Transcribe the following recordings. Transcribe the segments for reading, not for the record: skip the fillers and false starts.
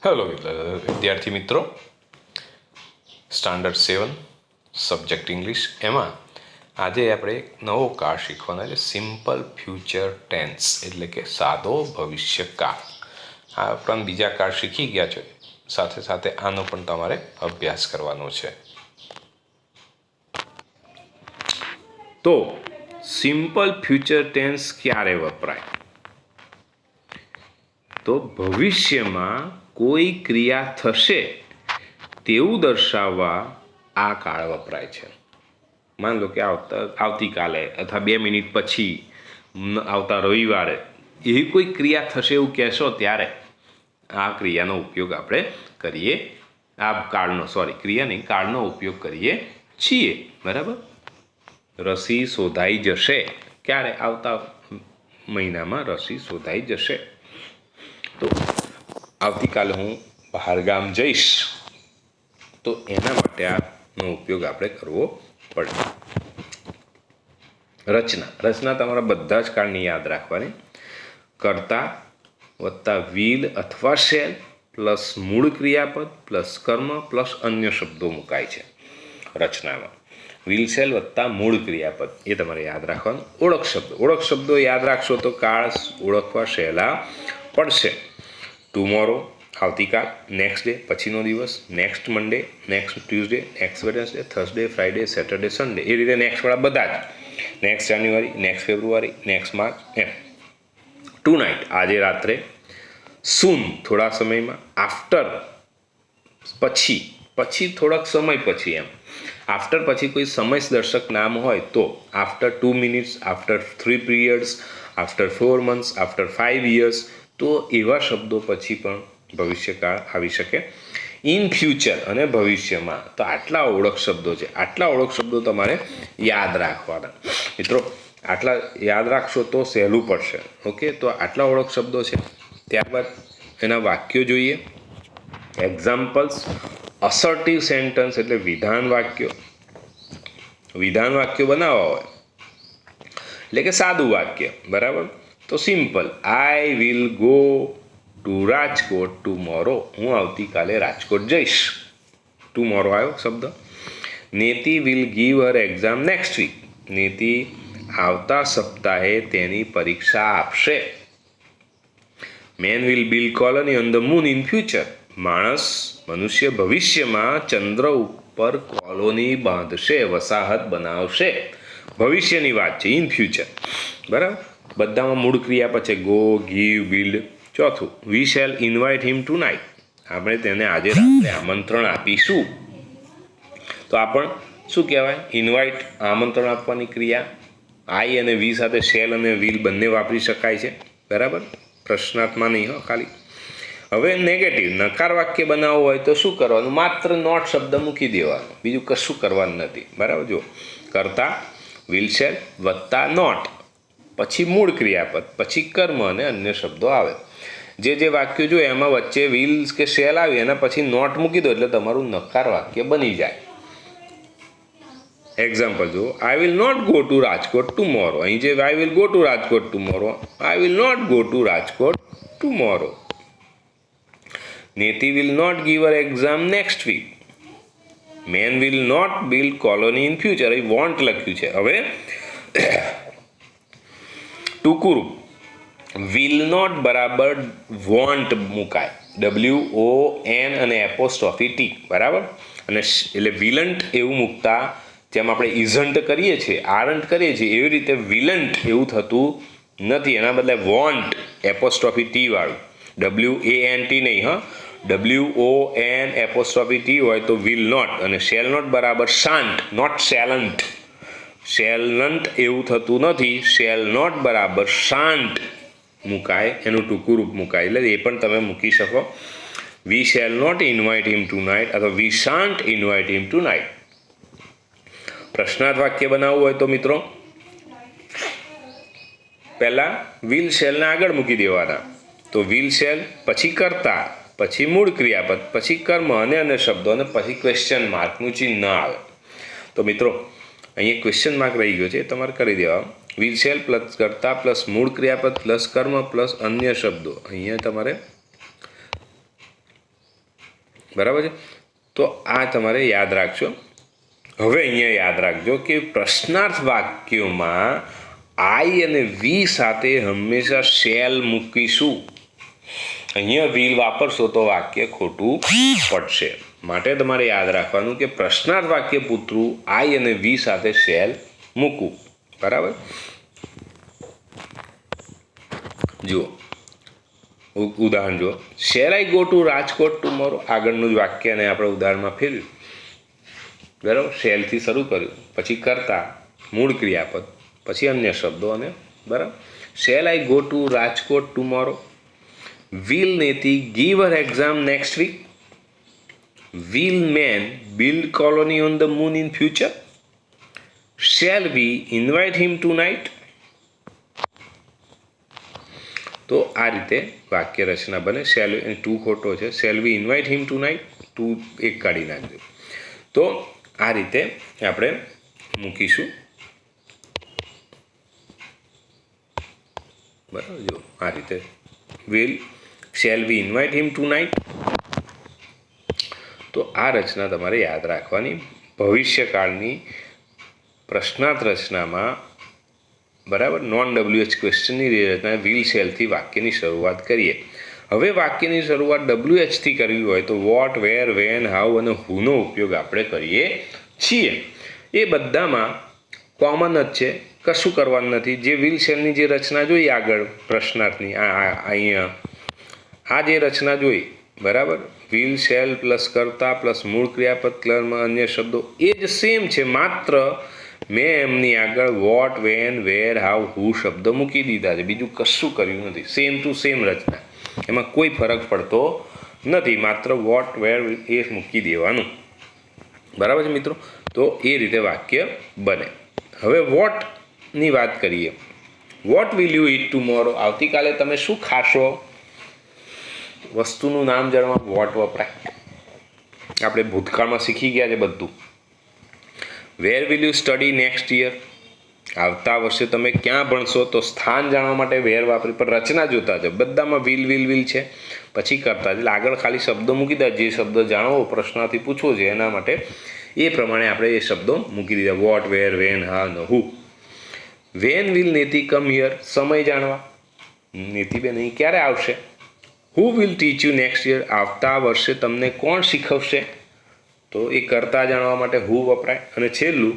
Hello વિદ્યાર્થી મિત્રો, standard 7 subject English એમાં આજે આપણે એક નવો કાળ શીખવાના છે. સિમ્પલ ફ્યુચર ટેન્સ એટલે કે સાદો ભવિષ્યકાળ. આ ઉપરાંત બીજા કાળ શીખી ગયા છે, સાથે સાથે આનો પણ તમારે અભ્યાસ કરવાનો છે. તો સિમ્પલ ફ્યુચર ટેન્સ ક્યારે વપરાય? તો ભવિષ્યમાં કોઈ ક્રિયા થશે તેવું દર્શાવવા આ કાળ વપરાય છે. માન લો કે આવતીકાલે અથવા 2 મિનિટ પછી આવતા રવિવારે એવી કોઈ ક્રિયા થશે એવું કહેશો ત્યારે આ ક્રિયાનો ઉપયોગ આપણે કરીએ. આ ક્રિયા નહીં, કાળનો ઉપયોગ કરીએ છીએ. બરાબર. રસી શોધાઈ જશે. ક્યારે? આવતા મહિનામાં રસી શોધાઈ જશે. તો આવતીકાલે હું બહારગામ જઈશ, તો એના માટે આનો ઉપયોગ આપણે કરવો પડે. રચના તમારા બધા જ કાળની યાદ રાખવાની. કર્તા વત્તા વિલ અથવા શેલ પ્લસ મૂળ ક્રિયાપદ પ્લસ કર્મ પ્લસ અન્ય શબ્દો મુકાય છે રચનામાં. વિલ શેલ વત્તા મૂળ ક્રિયાપદ એ તમારે યાદ રાખવાનું. ઓળખ શબ્દો યાદ રાખશો તો કાળ ઓળખવા સહેલા પડશે. ટુમોરો આવતીકાલ, નેક્સ્ટ ડે પછીનો દિવસ, next Monday, next Tuesday, next Wednesday, Thursday, Friday, Saturday, Sunday, એ રીતે નેક્સ્ટવાળા બધા જ. Next January, next February, next March એમ. ટુ નાઇટ આજે રાત્રે, સૂન થોડા સમયમાં, આફ્ટર પછી થોડાક સમય પછી એમ. આફ્ટર પછી કોઈ સમયદર્શક નામ હોય તો after 2 minutes, after 3 periods, after 4 months, after 5 years, તો એવા શબ્દો પછી પણ ભવિષ્યકાળ આવી શકે. ઇન ફ્યુચર અને ભવિષ્યમાં તો આટલા ઓળખ શબ્દો છે. આટલા ઓળખ શબ્દો તમારે યાદ રાખવાના મિત્રો. આટલા યાદ રાખશો તો સહેલું પડશે. ઓકે, તો આટલા ઓળખ શબ્દો છે. ત્યારબાદ એના વાક્યો જોઈએ. એક્ઝામ્પલ્સ. અસર્ટિવ સેન્ટન્સ એટલે વિધાન વાક્યો બનાવવા હોય એટલે કે સાદું વાક્ય. બરાબર. તો simple, I will go to Rajkot tomorrow. હું આવતીકાલે રાજકોટ જઈશ. ટુમોરો આવ્યો શબ્દ. Neeti will give her exam next week. Neeti આવતા સપ્તાહે તેની પરીક્ષા આપશે. Man will build colony on the moon in future. મનુષ્ય ભવિષ્યમાં ચંદ્ર ઉપર કોલોની બાંધશે, વસાહત બનાવશે. ભવિષ્યની વાત છે, ઇન ફ્યુચર. બરાબર. બધામાં મૂળ ક્રિયા પછી ગો, ગીવ, બિલ્ડ. ચોથું, we shall invite him tonight. આપણે તેને આજે રાત્રે આમંત્રણ આપીશું. તો આ પણ શું કહેવાય? ઇન્વાઇટ, આમંત્રણ આપવાની ક્રિયા. આઈ અને વી સાથે શેલ અને વિલ બંને વાપરી શકાય છે. બરાબર. પ્રશ્નાર્થમાં નહીં ખાલી. હવે નેગેટિવ, નકાર વાક્ય બનાવવું હોય તો શું કરવાનું? માત્ર નોટ શબ્દ મૂકી દેવાનું, બીજું કશું કરવાનું નથી. બરાબર. જો કરતા વિલ શેલ વત્તા નોટ, પછી મૂળ ક્રિયાપદ, પછી કર્મ અને અન્ય શબ્દો આવે. જે વાક્યો જો એમાં વચ્ચે વિલ કે શેલ આવી એના પછી નોટ મૂકી દો એટલે તમારું નકાર વાક્ય બની જાય. એક્ઝામ્પલ જુઓ. I will not go to Rajkot tomorrow. અહીં જે I will go to Rajkot tomorrow, I will not go to Rajkot tomorrow. Neeti will not give her exam next week. Man will not build colony in future. અહીં won't લખ્યું છે. હવે ટૂંકું રૂપ will not બરાબર won't મુકાય. WON અને એપોસ્ટ્રોફી ટી. બરાબર. અને એટલે વિલન્ટ એવું મૂકતા જેમ આપણે ઇઝન્ટ કરીએ છીએ, આરન્ટ કરીએ છીએ, એવી રીતે વિલન્ટ એવું થતું નથી. એના બદલે વોન્ટ એપોસ્ટ્રોફી ટી વાળું. WANT નહીં. WON એપોસ્ટ્રોફી ટી હોય તો વિલ નોટ. અને શેલ નોટ બરાબર શાન્ટ, નોટ શેલન્ટ. શેલન્ટ એવું થતું નથી. શેલ નોટ બરાબર શાન્ટ મુકાય, એનું ટૂંકું રૂપ મુકાય. એટલે એ પણ તમે મૂકી શકો. We shall not invite him tonight અથવા we shan't invite him tonight. પ્રશ્નાર્થ વાક્ય બનાવવું હોય તો મિત્રો પહેલાં વિલ શેલને આગળ મૂકી દેવાના. તો વિલ શેલ, પછી કરતા, પછી મૂળ ક્રિયાપદ, પછી કર્મ અને અન્ય શબ્દો, અને પછી ક્વેશ્ચન માર્કનું ચિહ્ન આવે. તો મિત્રો અહીંયા ક્વેશ્ચન માર્ક રહી ગયો છે, તમારે કરી દેવા. વિલ શેલ પ્લસ કર્તા પ્લસ મૂળ ક્રિયાપદ પ્લસ કર્મ પ્લસ અન્ય શબ્દો. અહીંયા તમારે બરાબર છે. તો આ તમારે યાદ રાખજો. હવે અહીંયા યાદ રાખજો કે પ્રશ્નાર્થ વાક્યોમાં આઈ અને વી સાથે હંમેશા શેલ મૂકીશું. અહીંયા વિલ વાપરશો તો વાક્ય ખોટું પડશે. માટે તમારે યાદ રાખવાનું કે પ્રશ્નાર્થ વાક્ય પૂરતું આઈ અને વી સાથે શેલ મૂકવું. બરાબર. જુઓ ઉદાહરણ જુઓ. Shell I go to Rajkot tomorrow. આગળનું જ વાક્ય અને આપણે ઉદાહરણમાં ફેરવ્યું. બરાબર. શેલથી શરૂ કર્યું, પછી કરતા, મૂળ ક્રિયાપદ, પછી અન્ય શબ્દો અને બરાબર. Shall I go to Rajkot tomorrow. Will Neeti give her exam next week. Will man build colony on the moon in future. Shall we invite him tonight. તો આ રીતે વાક્ય રચના બને. શેલ ટુ ખોટો છે. Shall we invite him tonight. To એક કાઢી નાખજો. તો આ રીતે આપણે મૂકીશું. બરાબર. જો આ રીતે will shell we invite him tonight. તો આ રચના તમારે યાદ રાખવાની. ભવિષ્યકાળની પ્રશ્નાર્થ રચનામાં બરાબર નોન WH ક્વેશ્ચનની રચના વિલ શેલથી વાક્યની શરૂઆત કરીએ. હવે વાક્યની શરૂઆત WH થી કરવી હોય તો વોટ, વેર, વેન, હાઉ અને હુનો ઉપયોગ આપણે કરીએ છીએ. એ બધામાં કોમન જ છે, કશું કરવાનું નથી. જે વિલ શેલની જે રચના જોઈ આગળ પ્રશ્નાર્થની અહીંયા આ જે રચના જોઈ બરાબર, વિલ શેલ પ્લસ કર્તા પ્લસ મૂળ ક્રિયાપદ ક્લરમાં અન્ય શબ્દો એ જ સેમ છે. માત્ર મેં એમની આગળ વોટ, વેન, વેર, હાઉ, હુ શબ્દ મૂકી દીધા છે. બીજું કશું કર્યું નથી. સેમ ટુ સેમ રચના, એમાં કોઈ ફરક પડતો નથી. માત્ર વોટ, વેર એ મૂકી દેવાનું. બરાબર છે મિત્રો. તો એ રીતે વાક્ય બને. હવે વોટની વાત કરીએ. What will you it tomorrow. આવતીકાલે તમે શું ખાશો? વસ્તુનું નામ જાણવા વોટ વપરાય. આપણે ભૂતકાળમાં શીખી ગયા છે બધું. Where will you study next year. આવતા વર્ષે તમે ક્યાં ભણશો? તો સ્થાન જાણવા માટે વેર વાપરી, પણ રચના જોતા જાઓ. બધામાં વિલ વિલ વિલ છે, પછી કરતા. એટલે આગળ ખાલી શબ્દો મૂકી દે. જે શબ્દ જાણવો પ્રશ્નથી પૂછવો છે એના માટે એ પ્રમાણે આપણે એ શબ્દો મૂકી દીધા. વોટ, વેર, વેન, હા ને who. When will Neeti come here. સમય જાણવા નીતિબેન અહીં ક્યારે આવશે? Who will teach you next year. આવતા વર્ષે તમને કોણ શીખવશે? તો એ કરતા જાણવા માટે હુ વપરાય. અને છેલ્લું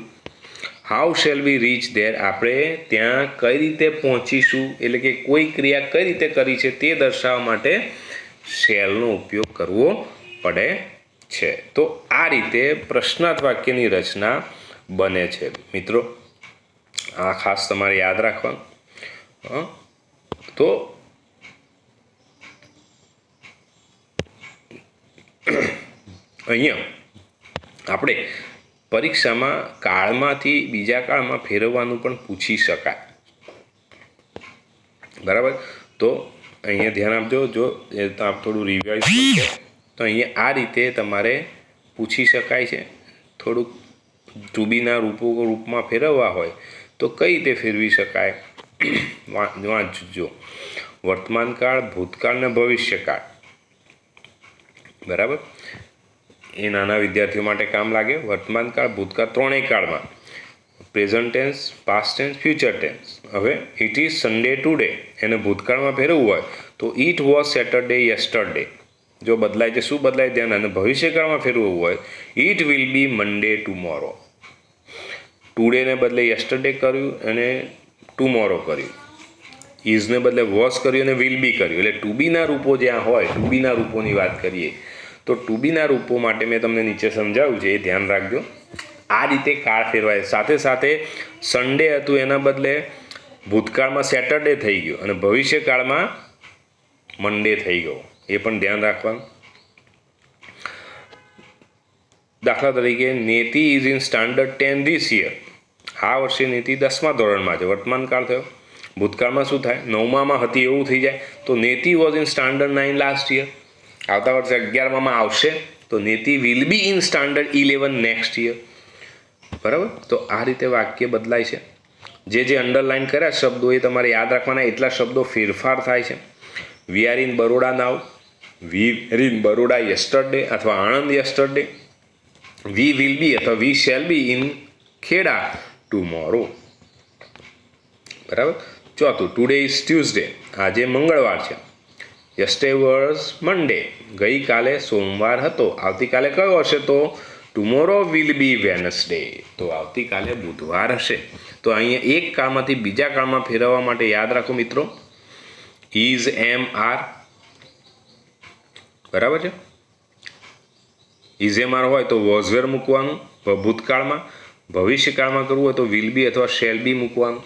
how shall we rich there. આપણે ત્યાં કઈ રીતે પહોંચીશું, એટલે કે કોઈ ક્રિયા કઈ રીતે કરી છે તે દર્શાવવા માટે શેલનો ઉપયોગ કરવો પડે છે. તો આ રીતે પ્રશ્નાર્થ વાક્યની રચના બને છે મિત્રો. આ ખાસ તમારે યાદ રાખવાનું. તો અહીંયા આપણે પરીક્ષામાં કાળમાંથી બીજા કાળમાં ફેરવવાનું પણ પૂછી શકાય. બરાબર. તો અહીંયા ધ્યાન આપજો. જો આપ થોડું રિવાઇઝ કરશો તો અહીંયા આ રીતે તમારે પૂછી શકાય છે. થોડુંક ટુબીના રૂપમાં ફેરવવા હોય તો કઈ રીતે ફેરવી શકાય વાંચજો. વર્તમાનકાળ, ભૂતકાળ ને ભવિષ્યકાળ. બરાબર. એ નાના વિદ્યાર્થીઓ માટે કામ લાગે. વર્તમાનકાળ, ભૂતકાળ ત્રણેય કાળમાં. Present tense, past tense, future tense. હવે ઇટ ઇઝ સન્ડે ટુડે એને ભૂતકાળમાં ફેરવવું હોય તો ઇટ વોઝ સેટરડે યસ્ટરડે. જો બદલાય છે શું બદલાય ધ્યાન. અને ભવિષ્યકાળમાં ફેરવવું હોય it will be Monday tomorrow. ટુડેને બદલે યસ્ટરડે કર્યું અને ટુમોરો કર્યું. ઇઝને બદલે વોઝ કર્યું અને વિલ બી કર્યું. એટલે ટુબીના રૂપો જ્યાં હોય, ટુબીના રૂપોની વાત કરીએ તો ટુબીના રૂપો માટે મેં તમને નીચે સમજાવ્યું છે, એ ધ્યાન રાખજો. આ રીતે કાળ ફેરવાય. સાથે સાથે સન્ડે હતું એના બદલે ભૂતકાળમાં સેટરડે થઈ ગયો અને ભવિષ્યકાળમાં મંડે થઈ ગયો. એ પણ ધ્યાન રાખવાનું. દાખલા તરીકે Neeti is in standard 10 this year. આ વર્ષે નેતિ 10મા ધોરણમાં છે. વર્તમાનકાળ થયો. ભૂતકાળમાં શું થાય? 9મામાં હતી એવું થઈ જાય તો Neeti was in standard 9 last year. આવતા વર્ષે 11મામાં આવશે તો Neeti will be in standard 11 next year. બરાબર. તો આ રીતે વાક્ય બદલાય છે. જે અંડરલાઇન કર્યા શબ્દો એ તમારે યાદ રાખવાના. એટલા શબ્દો ફેરફાર થાય છે. We are in Baroda now. We were in Baroda yesterday અથવા Anand yesterday. We will be અથવા we shall be in Kheda tomorrow. બરાબર. ચોથું, ટુડે ઇઝ ટ્યુઝડે, આજે મંગળવાર છે. યસ્ટરડે વોઝ મંડે, ગઈકાલે સોમવાર હતો. આવતીકાલે કયો હશે? તો ટુમોરો વિલ બી વેનસડે, તો આવતીકાલે બુધવાર હશે. તો અહીંયા એક કાળમાંથી બીજા કાળમાં ફેરવવા માટે યાદ રાખો મિત્રો, ઇઝ એમ આર. બરાબર છે. ઇઝ એમ આર હોય તો વોઝ વેર મૂકવાનું ભૂતકાળમાં. ભવિષ્યકાળમાં કરવું હોય તો વિલ બી અથવા શેલ બી મૂકવાનું.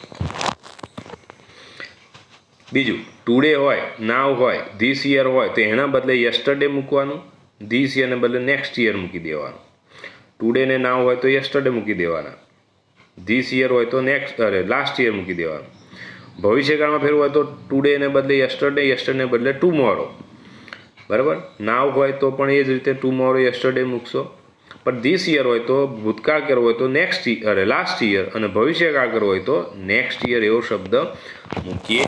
બીજું, ટુડે હોય, નાવ હોય, ધીસ યર હોય તો એના બદલે યસ્ટરડે મૂકવાનું. ધીસ યરને બદલે નેક્સ્ટ યર મૂકી દેવાનું. ટુડે ને નાવ હોય તો યસ્ટરડે મૂકી દેવાના. ધીસ યર હોય તો લાસ્ટ યર મૂકી દેવાનું. ભવિષ્યકાળમાં ફેરવું હોય તો ટુડેને બદલે યસ્ટરડે, યસ્ટરડેને બદલે ટુમોરો. બરાબર. નાવ હોય તો પણ એ જ રીતે ટુમોરો યસ્ટરડે મૂકશો. પણ ધીસ યર હોય તો ભૂતકાળ કરવો હોય તો લાસ્ટ યર, અને ભવિષ્યકાળ કરવો હોય તો નેક્સ્ટ યર એવો શબ્દ મૂકીએ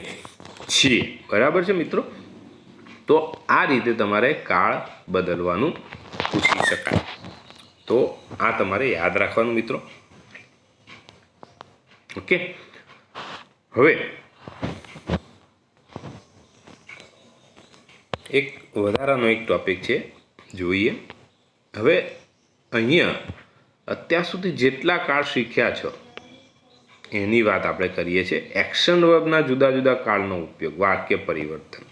છીએ. બરાબર છે મિત્રો. તો આ રીતે તમારે કાળ બદલવાનું પૂછી શકાય. તો આ તમારે યાદ રાખવાનું મિત્રો. ઓકે. હવે એક વધારાનો એક ટોપિક છે, જોઈએ. હવે અહીંયા અત્યાર સુધી જેટલા કાળ શીખ્યા છો એની વાત આપણે કરીએ છીએ. એક્શન વર્બના જુદા જુદા કાળનો ઉપયોગ, વાક્ય પરિવર્તન.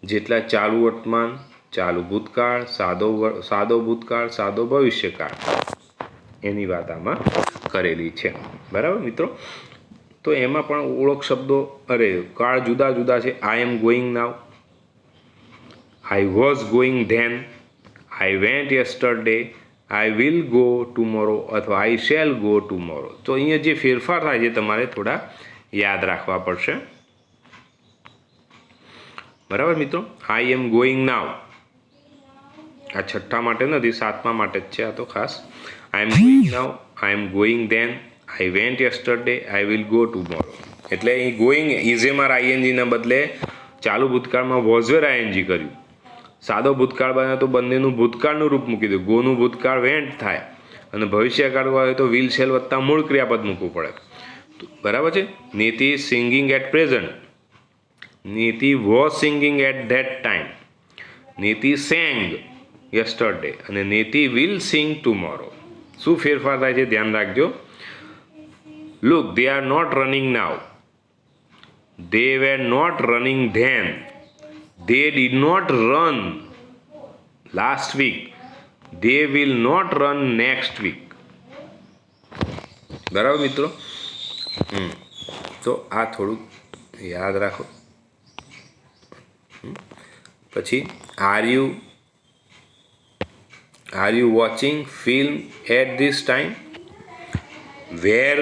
જેટલા ચાલુ વર્તમાન, ચાલુ ભૂતકાળ, સાદો ભૂતકાળ, સાદો ભવિષ્યકાળ, એની વાત આમાં કરેલી છે. બરાબર મિત્રો. તો એમાં પણ ઓળખ શબ્દો, કાળ જુદા જુદા છે. I am going now, I was going then, I went yesterday, I will go tomorrow અથવા આઈ શેલ ગો ટુમોરો. તો અહીંયા જે ફેરફાર થાય છે તમારે થોડા યાદ રાખવા પડશે. બરાબર મિત્રો. આઈ એમ ગોઈંગ નાવ, આ છઠ્ઠા માટે નથી, સાતમા માટે જ છે આ તો ખાસ. I am going now, I am going then, I went yesterday, I will go tomorrow. એટલે અહીં ગોઈંગ ઇઝ એમ આર આઈએનજીના બદલે ચાલુ ભૂતકાળમાં વોઝ વેર આઈએનજી કર્યું. સાદો ભૂતકાળ બને તો બંનેનું ભૂતકાળનું રૂપ મૂકી દો. ગોનું ભૂતકાળ વેન્ટ થાય, અને ભવિષ્યકાળ હોય તો વિલ શેલ વત્તા મૂળ ક્રિયાપદ મૂકવું પડે. બરાબર છે. Niti singing at present, Niti was singing at that time, Niti sang yesterday, અને નીતિ વિલ સિંગ ટુમોરો. શું ફેરફાર થાય છે ધ્યાન રાખજો. Look, they are not running now, they were not running then, they did not run last week, they will not run next week. બરાબર મિત્રો. તો આ થોડુંક યાદ રાખો. પછી are you watching film at this time, wear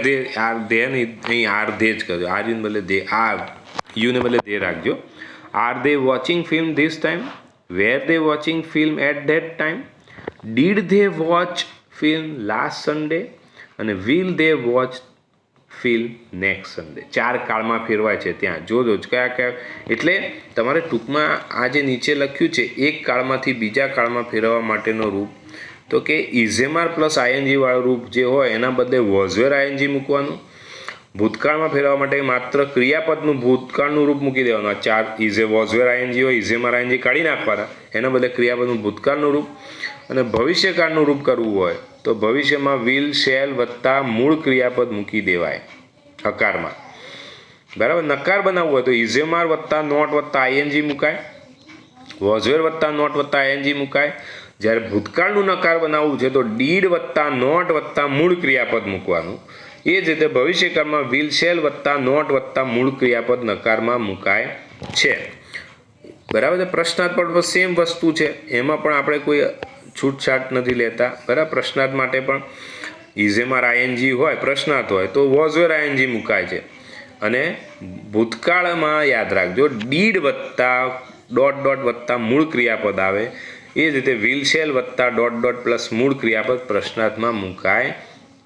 they are they, અહીં are દે જ કરજો. આર યુને બદલે દે, આર યુને બદલે દે રાખજો. Are they watching film this time, wear they watching film at that time, did they watch film last Sunday, અને will they watch film next Sunday. 4 કાળમાં ફેરવાય છે ત્યાં જોજો કયા. એટલે તમારે ટૂંકમાં આ જે નીચે લખ્યું છે એક કાળમાંથી બીજા કાળમાં ફેરવવા માટેનો રૂપ, તો કે ઇઝેમાર પ્લસ આઈએનજી વાળું રૂપ જે હોય એના બદલે વોઝવેર આઈએનજી મૂકવાનું. ભૂતકાળમાં ફેરવવા માટે માત્ર ક્રિયાપદનું ભૂતકાળનું રૂપ મૂકી દેવાનું. આ 4 ઇઝે વોઝવેર આઈએનજી હોય, ઇઝેમાર આઈએનજી કાઢી નાખવાના, એના બદલે ક્રિયાપદનું ભૂતકાળનું રૂપ. અને ભવિષ્યકાળનું રૂપ કરવું હોય તો ભવિષ્યમાં વિલ શેલ વત્તા મૂળ ક્રિયાપદ મૂકી દેવાય હકારમાં. બરાબર. નકાર બનાવવું હોય તો ઇઝેમાર વત્તા નોટ વત્તા આઈએનજી મુકાય, વોઝવેર વત્તા નોટ વત્તા આઈએનજી મુકાય. જ્યારે ભૂતકાળનું નકાર બનાવવું છે તો ડીડ વત્તા નોટ વત્તા મૂળ ક્રિયાપદ મૂકવાનું. એ જ રીતે ભવિષ્યકાળમાં વિલ શેલ વત્તા નોટ વત્તા મૂળ ક્રિયાપદ નકારમાં મુકાય છે. બરાબર છે. પ્રશ્નાર્થ પણ સેમ વસ્તુ છે, એમાં પણ આપણે કોઈ છૂટછાટ નથી લેતા. બરાબર. પ્રશ્નાર્થ માટે પણ ઇઝેમાર આઈએનજી હોય, પ્રશ્નાર્થ હોય તો વોઝવેર આઈએનજી મુકાય છે. અને ભૂતકાળમાં યાદ રાખજો ડીડ વત્તા ડોટ વત્તા મૂળ ક્રિયાપદ આવે. એ જ રીતે વિલ શેલ વત્તા ડોટ પ્લસ મૂળ ક્રિયાપદ પ્રશ્નાર્થમાં મુકાય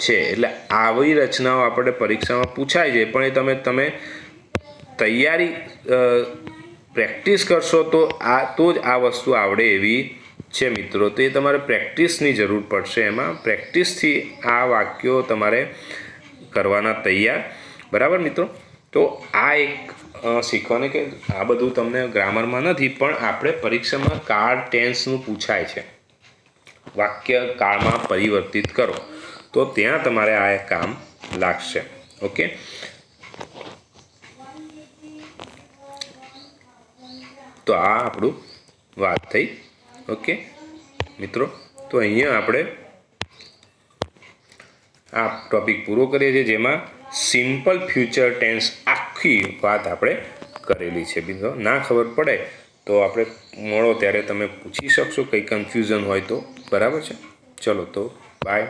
છે. એટલે આવી રચનાઓ આપણે પરીક્ષામાં પૂછાય છે, પણ એ તમે તૈયારી પ્રેક્ટિસ કરશો તો જ આ વસ્તુ આવડે એવી છે મિત્રો. તો એ તમારે પ્રેક્ટિસની જરૂર પડશે. એમાં પ્રેક્ટિસથી આ વાક્યો તમારે કરવાના તૈયાર. બરાબર મિત્રો. તો આ એક શીખવાનું કે આ બધું તમને ગ્રામરમાં નથી, પણ આપણે પરીક્ષામાં કાળ ટેન્સનું પૂછાય છે. વાક્ય કાળમાં પરિવર્તિત કરો તો ત્યાં તમારે આ એક કામ લાગશે. ઓકે. તો આ આપણું વાત થઈ. ઓકે મિત્રો. તો અહીંયા આપણે આ ટોપિક પૂરો કરીએ છીએ, જેમાં સિમ્પલ ફ્યુચર ટેન્સ આખી વાત આપણે કરેલી છે. બીજો ના ખબર પડે તો આપણે મળો ત્યારે તમે પૂછી શકશો, કંઈ કન્ફ્યુઝન હોય તો. બરાબર છે. ચલો તો બાય.